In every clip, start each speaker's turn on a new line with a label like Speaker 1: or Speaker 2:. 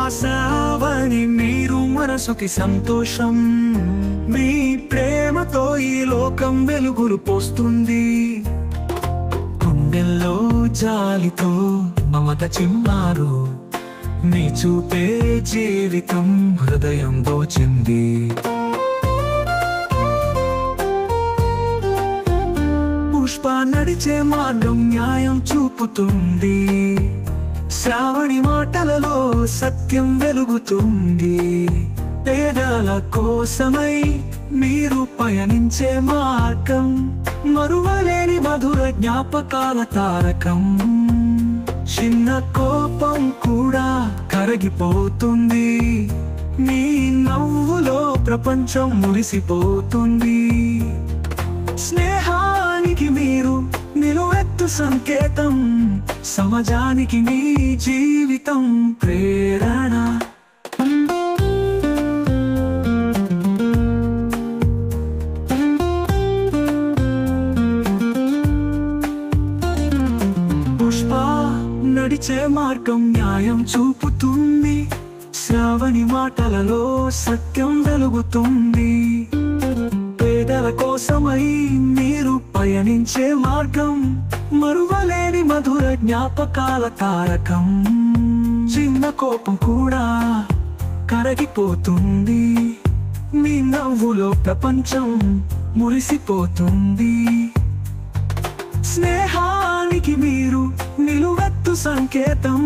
Speaker 1: శ్వాసవని మీరు మనసుకి సంతోషం, మీ ప్రేమతో ఈ లోకం వెలుగులు పోస్తుంది. గుండెల్లో జాలితో మమత చిమ్మారు, నీ చూపే జీవితం హృదయం దోచింది. పుష్ప నడిచే మార్గం న్యాయం చూపుతుంది, శ్రావణి మాటలలో సత్యం వెలుగుతుంది. పేదల కోసమై మీరు పయనించే మార్గం, మరువలేని మధుర జ్ఞాపకాల తారకం. చిన్న కోపం కూడా కరిగిపోతుంది, మీ నవ్వులో ప్రపంచం మురిసిపోతుంది. స్నేహానికి మీరు నిలువెత్తు సంకేతం, సమాజానికి మీ జీవితం ప్రేరణ. పుష్ప నడిచే మార్గం న్యాయం చూపుతుంది, శ్రావణి మాటలలో సత్యం వెలుగుతుంది. పేదల కోసమై మీరు పయనించే మార్గం, మరువలేని మధుర జ్ఞాపకాల తారకం. చిన్న కోపం కూడా కరిగిపోతుంది, మీ నవ్వులో ప్రపంచం మురిసిపోతుంది. స్నేహానికి మీరు నిలువెత్తు సంకేతం,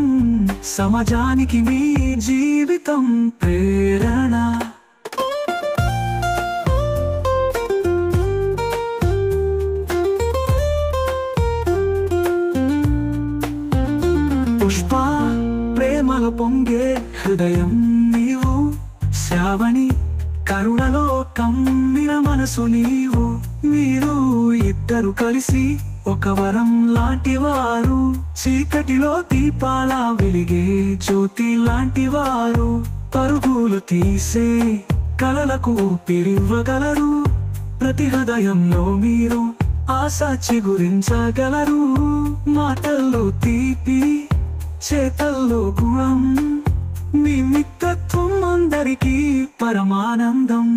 Speaker 1: సమాజానికి మీ జీవితం ప్రేరణ. పుష్ప ప్రేమలో పొంగే హృదయం నీవు, శ్రావణి కరుణలో కమ్మిన మనసు నీవు. మీరు ఇద్దరు కలిసి ఒక వరం లాంటివారు, చీకటిలో దీపాల వెలిగే జ్యోతి లాంటివారు. పరుగులు తీసే కలలకు ఊపిరివ్వగలరు, ప్రతి హృదయంలో మీరు ఆశ చిగురించగలరు. మాటల్లో తీపి, చేతల్లో గుణం, మీ మిత్రత్వం అందరికీ పరమానందం.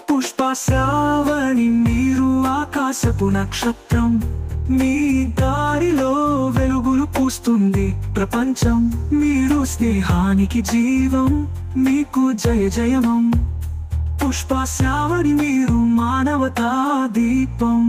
Speaker 1: పుష్ప శ్రావణి మీరు ఆకాశపు నక్షత్రం, మీ దారిలో వెలుగులు పూస్తుంది ప్రపంచం. మీరు స్నేహానికి జీవం, మీకు జయ జయమం. పుష్ప శ్రావణి మీరు మానవతా దీపం.